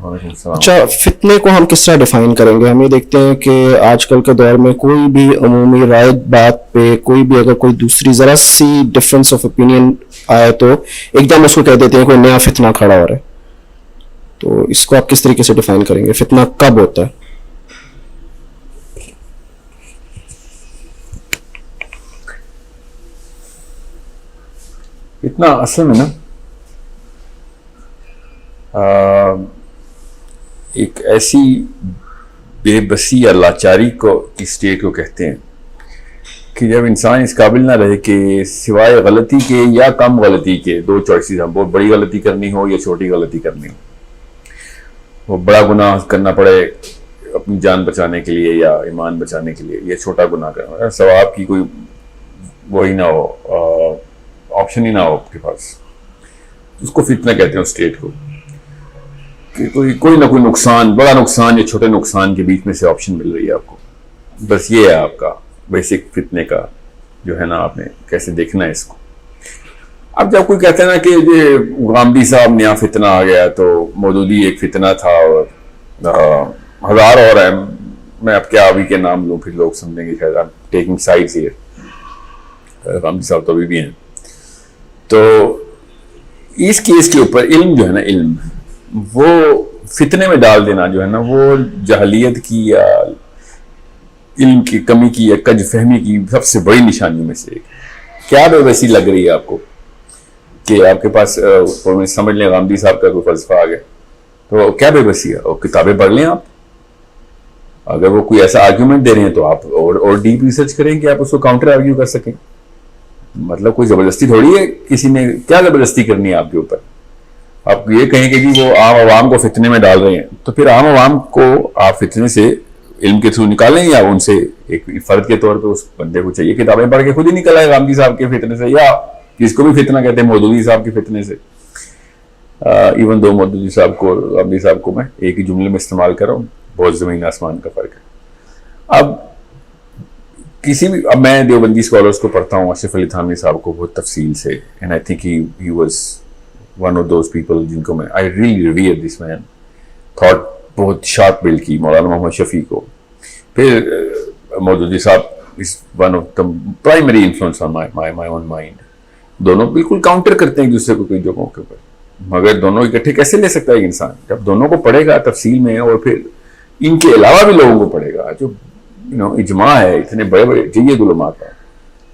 وعلیکم السلام۔ اچھا، فتنے کو ہم کس طرح ڈیفائن کریں گے؟ ہم یہ دیکھتے ہیں کہ آج کل کے دور میں کوئی بھی عمومی رائے بات پہ کوئی بھی اگر کوئی دوسری ذرا سی ڈفرینس آف اوپینین آئے تو ایک دم اس کو کہہ دیتے ہیں کوئی نیا فتنہ کھڑا ہو رہا ہے۔ تو اس کو آپ کس طریقے سے ڈیفائن کریں گے؟ فتنہ کب ہوتا ہے؟ اتنا اصل میں نا ایک ایسی بے بسی یا لاچاری کو کی اسٹیٹ کو کہتے ہیں کہ جب انسان اس قابل نہ رہے کہ سوائے غلطی کے یا کم غلطی کے دو چوائسیز ہم، بہت بڑی غلطی کرنی ہو یا چھوٹی غلطی کرنی ہو، وہ بڑا گناہ کرنا پڑے اپنی جان بچانے کے لیے یا ایمان بچانے کے لیے، یا چھوٹا گناہ کرنا، ثواب کی کوئی وہی نہ ہو، آپشن ہی نہ ہو آپ کے پاس، اس کو فتنہ کہتے ہیں اس اسٹیٹ کو، کہ کوئی نہ کوئی نقصان، بڑا نقصان یا چھوٹے نقصان کے بیچ میں سے آپشن مل رہی ہے آپ کو۔ بس یہ ہے آپ کا بیسک فتنے کا جو ہے نا، آپ نے کیسے دیکھنا ہے اس کو۔ اب جب کوئی کہتے ہیں نا کہ یہ غامدی صاحب نیا فتنہ آ گیا، تو مودودی ایک فتنہ تھا اور ہزار اور ہیں، میں اب کیا ابھی کے نام لوں، پھر لوگ سمجھیں گے شاید ٹیکنگ سائڈز ہیئر، غامدی صاحب تو ابھی بھی ہیں۔ تو اس کیس کے اوپر علم جو ہے نا، علم وہ فتنے میں ڈال دینا جو ہے نا، وہ جہلیت کی یا علم کی کمی کی یا کج فہمی کی سب سے بڑی نشانیوں میں سے ایک۔ کیا بے بسی لگ رہی ہے آپ کو کہ آپ کے پاس سمجھ لیں غامدی صاحب کا کوئی فلسفہ آ گیا، تو کیا بے بسی ہے؟ اور کتابیں پڑھ لیں آپ، اگر وہ کوئی ایسا آرگیومنٹ دے رہے ہیں تو آپ اور ڈیپ ریسرچ کریں کہ آپ اس کو کاؤنٹر آرگیو کر سکیں۔ مطلب کوئی زبردستی تھوڑی ہے، کسی نے کیا زبردستی کرنی ہے آپ کے اوپر؟ آپ یہ کہیں کہ جی وہ عام عوام کو فتنے میں ڈال رہے ہیں، تو پھر عام عوام کو آپ فتنے سے علم کے تھرو نکالیں، یا ان سے ایک فرد کے طور پہ اس بندے کو چاہیے کتابیں پڑھ کے خود ہی نکل آئے غامدی صاحب کے فتنے سے، یا جس کو بھی فتنہ کہتے ہیں مودودی صاحب کے فتنے سے۔ ایون دو مودودی صاحب کو غامدی صاحب کو میں ایک ہی جملے میں استعمال کر رہا ہوں، بہت زمین آسمان کا فرق ہے۔ اب کسی بھی، اب میں دیوبندی اسکالرس کو پڑھتا ہوں، اشرف علی تھانوی صاحب کو بہت تفصیل سے، and I think he was one of those people جن کو میں I really revere this man, thought بہت شارپ بلڈ کی، مولانا محمد شفیع کو۔ پھر مودودی صاحب is one of the primary influence on my own mind. دونوں بالکل کاؤنٹر کرتے ہیں ایک دوسرے کو کئی جگہوں کے اوپر، مگر دونوں اکٹھے کیسے لے سکتا ہے ایک انسان؟ جب دونوں کو پڑھے گا تفصیل میں، اور پھر ان کے علاوہ بھی لوگوں کو پڑھے گا، جو اجماع ہے اتنے بڑے بڑے جید علماء کا،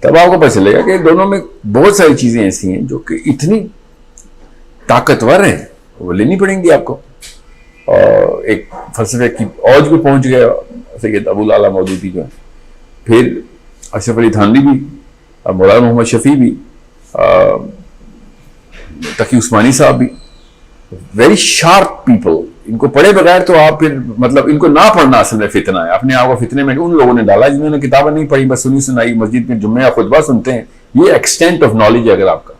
تب آپ کو پتہ چلے گا کہ دونوں میں بہت ساری چیزیں ایسی ہیں جو کہ اتنی طاقتور ہیں، وہ لینی پڑیں گی آپ کو۔ اور ایک فلسفے کی اوج پہ پہنچ گیا سید ابو الاعلیٰ مودودی جو ہے، پھر اشرف علی تھانوی بھی، مولانا محمد شفیع بھی، تقی عثمانی صاحب بھی، ویری شارپ پیپل۔ ان کو پڑھے بغیر تو آپ پھر مطلب ان کو نہ پڑھنا اصل میں فتنہ ہے، اپنے آپ کو فتنے میں ان لوگوں نے ڈالا جنہوں نے کتابیں نہیں پڑھی، بس سنی سنائی مسجد میں جمعہ خطبہ سنتے ہیں۔ یہ ایکسٹینٹ آف نالج ہے اگر آپ کا،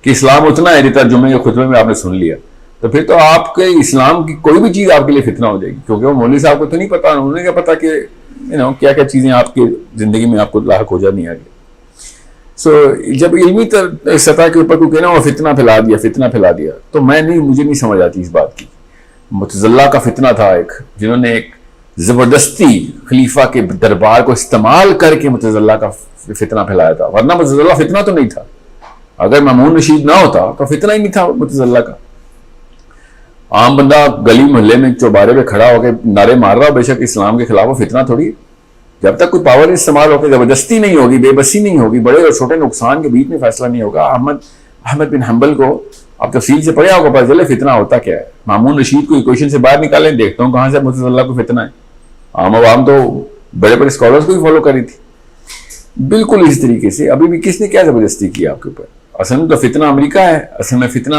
کہ اسلام اتنا ہے جتنا جمعے کے خطبے میں آپ نے سن لیا، تو پھر تو آپ کے اسلام کی کوئی بھی چیز آپ کے لیے فتنہ ہو جائے گی، کیونکہ وہ مولوی صاحب کو تو نہیں پتا، انہوں نے کیا پتا کہ کیا کیا چیزیں آپ کی زندگی میں آپ کو لاحق ہو جانی آگے۔ سو جب علمی سطح کے اوپر کوئی کہنا وہ فتنہ پھیلا دیا، فتنہ پھیلا دیا، تو مجھے نہیں سمجھ آتی اس بات کی۔ معتزلہ کا فتنہ تھا ایک، جنہوں نے ایک زبردستی خلیفہ کے دربار کو استعمال کر کے معتزلہ کا فتنہ پھیلایا تھا، ورنہ معتزلہ فتنہ تو نہیں تھا۔ اگر مامون رشید نہ ہوتا تو فتنہ ہی نہیں تھا معتزلہ کا۔ عام بندہ گلی محلے میں چوبارے پہ کھڑا ہو کے نعرے مار رہا ہو بے شک اسلام کے خلاف، وہ فتنہ تھوڑی ہے۔ جب تک کوئی پاور استعمال ہو کے زبردستی نہیں ہوگی، بے بسی نہیں ہوگی، بڑے اور چھوٹے نقصان کے بیچ میں فیصلہ نہیں ہوگا۔ احمد بن حنبل کو آپ تفصیل سے پڑھے ہوگا، پتہ چلے فتنہ ہوتا کیا ہے۔ مامون رشید کو ایکویشن سے باہر نکالیں، دیکھتا ہوں کہاں سے معتزلہ کو فتنہ ہے۔ عام عوام تو بڑے بڑے اسکالرس کو ہی فالو کری تھی۔ بالکل اس طریقے سے ابھی بھی کس نے کیا زبردستی کی آپ کے اوپر؟ اصل میں تو فتنہ امریکہ ہے، اصل میں فتنہ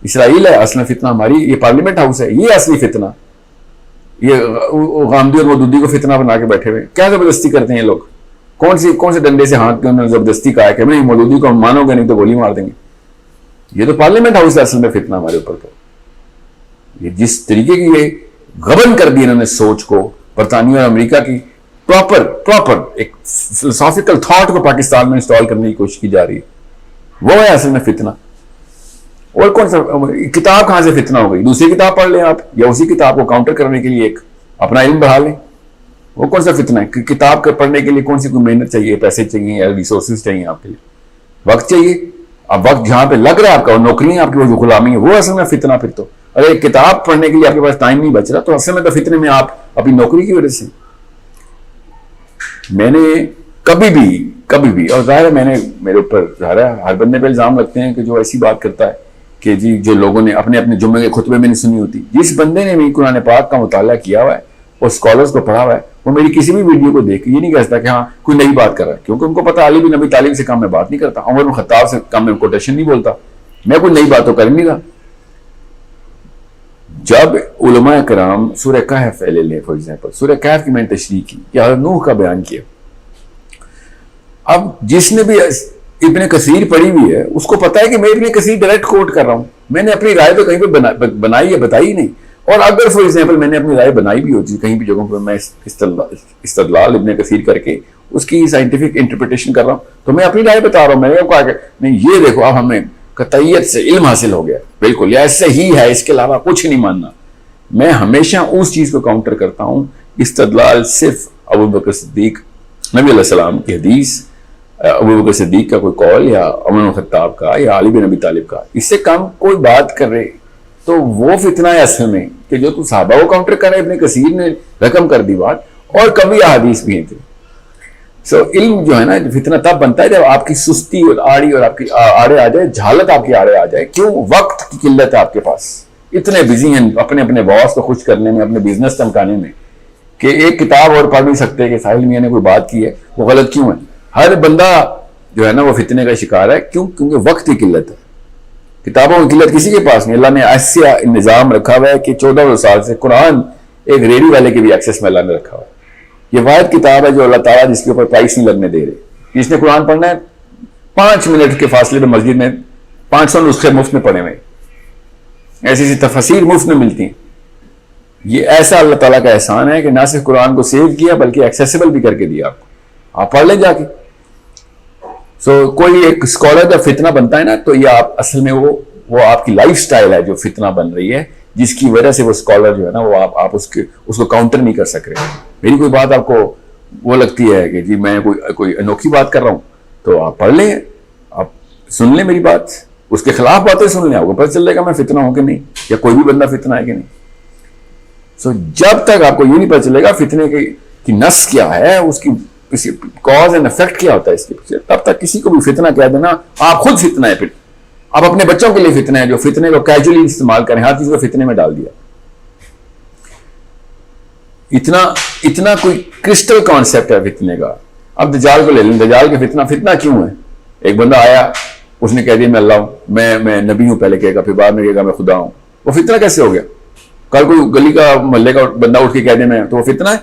اسرائیل ہے، اصل میں فتنہ ہماری یہ پارلیمنٹ ہاؤس ہے، یہ اصلی فتنہ۔ یہ غامدی اور مودودی کو فتنہ بنا کے بیٹھے ہوئے، کیا زبردستی کرتے ہیں یہ لوگ؟ کون سے ڈنڈے سے ہاتھ کے انہوں نے زبردستی کہا ہے کہ نہیں مودودی کو ہم مانو گے نہیں تو گولی مار دیں گے؟ یہ تو پارلیمنٹ ہاؤس ہے اصل میں فتنہ ہمارے اوپر۔ تو یہ جس طریقے کی یہ غبن کر دی انہوں نے سوچ کو، برطانیہ اور امریکہ کی پراپر ایک فلسافیکل تھاٹ کو پاکستان میں انسٹال کرنے کی کوشش کی جا رہی ہے، وہ ہے اصل میں فتنہ۔ اور کون سا کتاب کہاں سے فتنہ ہو گئی؟ دوسری کتاب پڑھ لیں آپ، یا اسی کتاب کو کاؤنٹر کرنے کے لیے ایک اپنا علم بڑھا لیں. وہ کون سا فتنہ ہے؟ کتاب کے پڑھنے کے لیے کون سی کوئی محنت چاہیے، پیسے چاہیے یا ریسورسز چاہیے آپ کے لیے، وقت چاہیے. اب وقت جہاں پہ لگ رہا ہے آپ کا، نوکریاں آپ کی، وہ جو غلامی ہے، وہ اصل میں فتنہ. پھر تو اگر ایک کتاب پڑھنے کے لیے آپ کے پاس ٹائم نہیں بچ رہا تو اصل میں تو فتنے میں آپ اپنی نوکری کی وجہ سے. میں نے کبھی بھی اور ظاہر ہے میں نے میرے اوپر ظاہر ہے ہر بندے پہ الزام لگتے ہیں کہ جو ایسی بات کرتا ہے کہ جی جو لوگوں نے اپنے اپنے جمعے کے خطبے میں نہیں سنی ہوتی. جس بندے نے بھی قرآن پاک کا مطالعہ کیا ہوا ہے اور اسکالرز کو پڑھا ہوا ہے، وہ میری کسی بھی ویڈیو کو دیکھ کے یہ نہیں کہتا کہ ہاں کوئی نئی بات کر رہا ہے، کیونکہ ان کو پتا علی بن ابی طالب سے کام میں بات نہیں کرتا، عمر بن خطاب سے کام میں کوٹیشن نہیں بولتا، میں کوئی نئی بات تو کر نہیں رہا. جب علماء کرام سورہ کہف لے لیں فار ایگزامپل، سورہ کہف کی میں نے تشریح کی یا نوح کا بیان کیا. اب جس نے بھی ابن کثیر پڑھی ہوئی ہے اس کو پتا ہے کہ میں ابن کثیر ڈائریکٹ کوٹ کر رہا ہوں، میں نے اپنی رائے تو کہیں پہ بنائی ہے بتائی نہیں. اور اگر فار ایگزامپل میں نے اپنی رائے بنائی بھی ہوتی کہیں بھی جگہوں پہ، میں استدلال ابن کثیر کر کے اس کی سائنٹیفک انٹرپریٹیشن کر رہا ہوں تو میں اپنی رائے بتا رہا ہوں. میں نے کہا کہ نہیں یہ دیکھو اب ہمیں قطعیت سے علم حاصل ہو گیا بالکل، یا ایسے ہی ہے، اس کے علاوہ کچھ نہیں ماننا. میں ہمیشہ اس چیز کو کاؤنٹر کرتا ہوں. استدلال صرف ابو بکر صدیق نبی علیہ السلام کی حدیث، ابو بکر صدیق کا کوئی قول یا عمر بن خطاب کا یا علی بن ابی طالب کا، اس سے کم کوئی بات کر رہے تو وہ فتنہ ہے اصل میں کہ جو تو صحابہ کو کاؤنٹر کر رہے. ابن کثیر نے رقم کر دی بات، اور کبھی احادیث بھی ہیں تھے. علم جو ہے نا فتنہ تب بنتا ہے جب آپ کی سستی اور آڑی اور آپ کی آڑے آ جائے، جہالت آپ کی آڑے آ جائے. کیوں؟ وقت کی قلت ہے آپ کے پاس، اتنے بزی ہیں اپنے اپنے باس کو خوش کرنے میں، اپنے بزنس چمکانے میں، کہ ایک کتاب اور پڑھ نہیں سکتے کہ ساحل میاں نے کوئی بات کی ہے وہ غلط کیوں ہے. ہر بندہ جو ہے نا وہ فتنے کا شکار ہے. کیوں؟ کیونکہ وقت کی قلت ہے. کتابوں کی قلت کسی کے پاس نہیں. اللہ نے ایسا نظام رکھا ہوا ہے کہ 14 سال سے قرآن ایک ریڈی والے کے بھی ایکسیس میں اللہ نے رکھا ہوا ہے. یہ واحد کتاب ہے جو اللہ تعالیٰ جس کے اوپر پرائس نہیں لگنے دے رہے. جس نے قرآن پڑھنا ہے 5 منٹ کے فاصلے میں مسجد میں 500 نسخے مفت میں پڑھے ہوئے، ایسی تفسیر مفت میں ملتی ہیں. یہ ایسا اللہ تعالیٰ کا احسان ہے کہ نہ صرف قرآن کو سیو کیا بلکہ ایکسیسیبل بھی کر کے دیا آپ کو. آپ پڑھ لیں جا کے. کوئی ایک اسکالر جب فتنہ بنتا ہے نا تو یہ آپ اصل میں وہ آپ کی لائف سٹائل ہے جو فتنہ بن رہی ہے، جس کی وجہ سے وہ اسکالر جو ہے نا وہ آپ اس کو کاؤنٹر نہیں کر سک رہے. میری کوئی بات آپ کو وہ لگتی ہے کہ جی میں کوئی انوکھی بات کر رہا ہوں تو آپ پڑھ لیں، آپ سن لیں میری بات، اس کے خلاف باتیں سن لیں، آپ کو پتہ چل جائے گا میں فتنہ ہوں کہ نہیں، یا کوئی بھی بندہ فتنہ ہے کہ نہیں. جب تک آپ کو یہ نہیں پتہ چلے گا فتنے کی نس کیا ہے، اس کی کاز اینڈ افیکٹ کیا ہوتا ہے اس کے پیچھے، تب تک کسی کو بھی فتنہ کہہ دینا آپ خود فتنہ ہے. پھر آپ اپنے بچوں کے لیے فتنہ ہے جو فتنے کو کیجولی استعمال کریں، ہر چیز کو فتنے میں ڈال دیا. اتنا کوئی کرسٹل کانسیپٹ ہے فتنے کا. اب دجال کو لے لیں، دجال کے فتنہ کیوں ہے؟ ایک بندہ آیا، اس نے کہہ دیا میں اللہ ہوں، میں نبی ہوں، پہلے کہے گا پھر بعد میں کہے گا میں خدا ہوں. وہ فتنہ کیسے ہو گیا؟ کل کوئی گلی کا محلے کا بندہ اٹھ کے کہہ دے میں، تو وہ فتنہ ہے.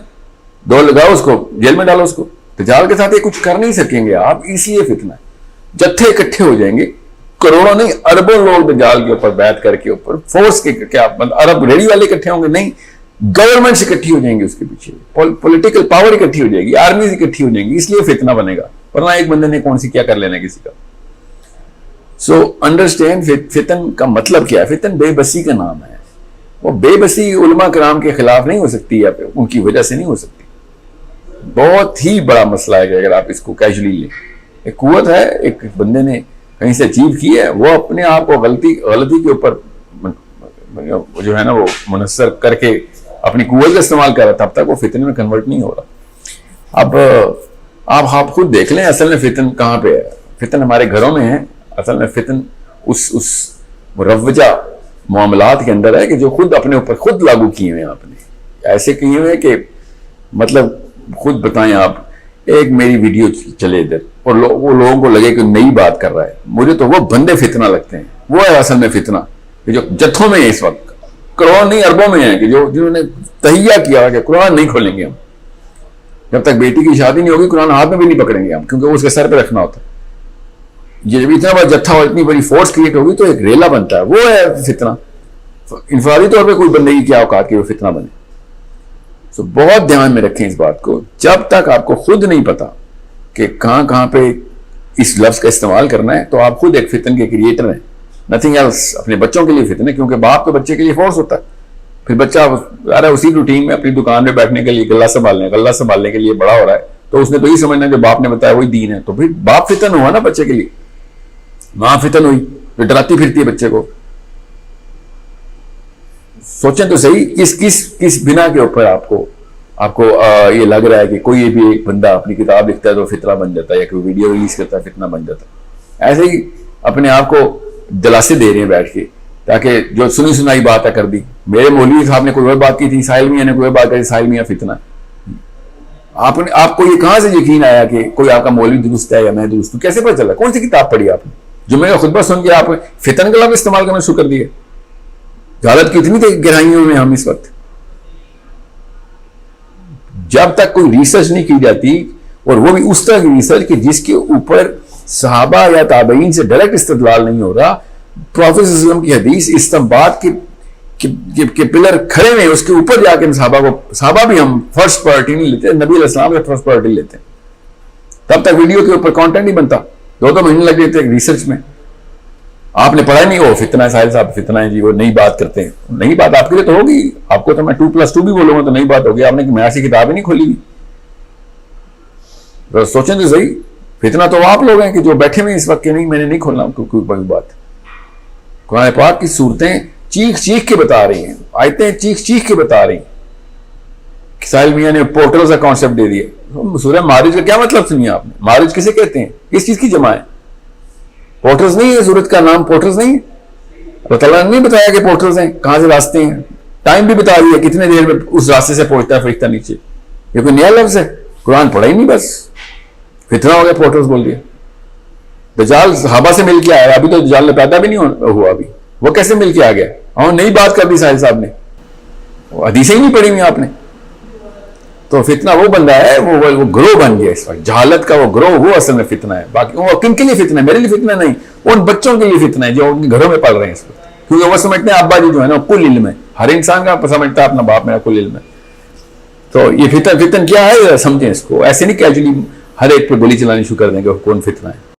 دو لگاؤ اس کو، جیل میں ڈالو اس کو. دجال کے ساتھ یہ کچھ کر نہیں سکیں گے آپ، اس لیے فتنہ ہے. جتھے اکٹھے ہو جائیں گے، کروڑوں نہیں اربوں لوگ دجال کے اوپر بیعت کر کے اوپر فورس کے کیا عرب ریڈی والے اکٹھے ہوں گے؟ نہیں، گورنمنٹس اکٹھی ہو جائیں گے، اس کے پیچھے پولیٹیکل پاور اکٹھی ہو جائے گی، آرمیز اکٹھی ہو جائیں گی، اس لیے فتنہ بنے گا. ورنہ ایک بندے نے کون سی کیا کر لینا کسی کا. سو انڈرسٹینڈ فتن کا مطلب کیا ہے. فتن بے بسی کا نام ہے. وہ بے بسی علماء کرام کے خلاف نہیں ہو سکتی یا ان کی وجہ سے نہیں ہو سکتی. بہت ہی بڑا مسئلہ ہے کہ اگر آپ اس کو کیجولی لیں. ایک قوت ہے، ایک بندے نے کہیں سے اچیو کی ہے، وہ اپنے آپ کو غلطی کے اوپر جو ہے نا وہ منحصر کر کے اپنی قوت کا استعمال کر رہا، تب تک وہ فتنے میں کنورٹ نہیں ہو رہا. اب آپ خود دیکھ لیں اصل میں فتن کہاں پہ ہے. فتن ہمارے گھروں میں ہے. اصل میں فتن اس مروجہ معاملات کے اندر ہے کہ جو خود اپنے اوپر خود لاگو کیے ہوئے ہیں. آپ نے ایسے کیے ہوئے ہیں کہ مطلب خود بتائیں آپ، ایک میری ویڈیو چلے ادھر اور وہ لوگوں کو لگے کہ نئی بات کر رہا ہے، مجھے تو وہ بندے فتنہ لگتے ہیں. وہ ہے اصل میں فتنہ کہ جو جتھوں میں ہے اس وقت، کروڑوں نہیں اربوں میں ہیں کہ جنہوں نے تہیہ کیا کہ قرآن نہیں کھولیں گے ہم جب تک بیٹی کی شادی نہیں ہوگی، قرآن ہاتھ میں بھی نہیں پکڑیں گے ہم، کیونکہ وہ اس کے سر پہ رکھنا ہوتا ہے. یہ جب اتنا بڑا جتھا اور اتنی بڑی فورس کریٹ ہوگی تو ایک ریلا بنتا ہے. وہ ہے فتنہ. انفرادی طور پہ کوئی بندے کی کیا اوقات کہ وہ فتنہ بنے. تو بہت دھیان میں رکھیں اس بات کو. جب تک آپ کو خود نہیں پتا کہ کہاں پہ اس لفظ کا استعمال کرنا ہے تو آپ خود ایک فتن کے کریٹر ہیں. Nothing else. اپنے بچوں کے لیے فتنے, کیونکہ باپ تو بچے کے لیے فورس ہوتا ہے. پھر بچہ آ رہا ہے اسی روٹین میں اپنی دکان پہ بیٹھنے کے لیے غلہ سنبھالنے کے لیے بڑا ہو رہا ہے, تو اس نے تو یہ سمجھنا جو باپ نے بتایا وہی دین ہے. تو پھر باپ فتن ہوا نا بچے کے لیے, ماں فتن ہوئی جو ڈراتی پھرتی ہے بچے کو. سوچیں تو صحیح کس بنا کے اوپر آپ کو یہ لگ رہا ہے کہ کوئی بھی ایک بندہ اپنی کتاب لکھتا ہے تو فتنہ بن جاتا ہے, یا کوئی ویڈیو ریلیز کرتا ہے فتنہ بن جاتا ہے. ایسے ہی اپنے آپ کو دلاسے دے رہے ہیں بیٹھ کے, تاکہ جو سنی سنائی بات ہے کر دی. میرے مولوی صاحب نے کوئی اور بات کی تھی, ساحل میاں نے کوئی اور بات کی, ساحل میاں فتنہ. آپ کو یہ کہاں سے یقین آیا کہ کوئی آپ کا مولوی درست ہے یا میں درست ہوں؟ کیسے پتہ چلا؟ کون سی کتاب پڑھی آپ نے جو میرا خطبہ سن کے آپ فتن کا لفظ استعمال کرنا شروع کر دیے؟ جہالت کی اتنی گہرائیوں میں ہم اس وقت, جب تک کوئی ریسرچ نہیں کی جاتی, اور وہ بھی اس طرح کی ریسرچ کہ جس کے اوپر صحابہ یا تابعین سے ڈائریکٹ استدلال نہیں ہو رہا, پروفیٹ صلی اللہ علیہ وسلم کی حدیث استنباط کے پلر کھڑے ہوئے, اس کے اوپر جا کے صحابہ بھی ہم فرسٹ پرائرٹی نہیں لیتے, نبی علیہ السلام سے فرسٹ پرائرٹی لیتے ہیں. تب تک ویڈیو کے اوپر کانٹینٹ نہیں بنتا, 2 مہینے لگ گئے تھے ریسرچ میں. آپ نے پڑھا نہیں, وہ فتنہ ہے ساحل صاحب, فتنہ ہے جی, وہ نئی بات کرتے ہیں. نئی بات آپ کے لیے تو ہوگی, آپ کو تو میں 2+2 بھی بولوں گا تو نئی بات ہوگی. آپ نے میں ایسی کتاب ہی نہیں کھولی ہوئی. سوچیں تو صحیح, فتنہ تو آپ لوگ ہیں کہ جو بیٹھے ہوئے اس وقت کہ نہیں میں نے نہیں کھولنا کوئی بات. قرآن پاک کی صورتیں چیخ کے بتا رہی ہیں, آیتیں چیخ کے بتا رہی ہیں. ساحل میاں نے پورٹلز کا کانسیپٹ دے دیا. سورہ معارج کا کیا مطلب سنیا آپ نے؟ معارج کسے کہتے ہیں؟ کس چیز کی جمع ہے؟ پورٹلز نہیں ہے, سورت کا نام پورٹلز نہیں ہے. اللہ تعالیٰ نے نہیں بتایا کہ پورٹلز ہیں, کہاں سے راستے ہیں, ٹائم بھی بتا دیا کتنے دیر میں اس راستے سے پہنچتا ہے فرشتہ نیچے. یہ کوئی نیا لفظ ہے؟ قرآن پڑھا ہی نہیں, بس فتنہ ہو گیا, پورٹلز بول دیا. دجال صحابہ سے مل کے آیا, ابھی تو دجال نے پیدا بھی نہیں ہوا ابھی, وہ کیسے مل کے آ گیا؟ اور نئی بات کر دی ساحل صاحب نے, حدیثیں ہی نہیں پڑھی ہوئی آپ نے. تو فتنہ وہ بندہ ہے, وہ گروہ بن گیا اس وقت, جہالت کا وہ گروہ, وہ اصل میں فتنہ ہے. باقی وہ کن کے لیے فتنہ ہے؟ میرے لیے فتنہ نہیں, ان بچوں کے لیے فتنہ ہے جو ان کے گھروں میں پڑھ رہے ہیں اس وقت, کیونکہ وہ سمجھتے ہیں ابا جی جو ہے نا کل علم ہے. ہر انسان کا سمجھتا ہے اپنا باپ میرا کل علم ہے. تو یہ فتن کیا ہے سمجھیں اس کو, ایسے نہیں کیجولی ہر ایک پہ گولی چلانی شروع کر دیں کہ کون فتنہ ہے.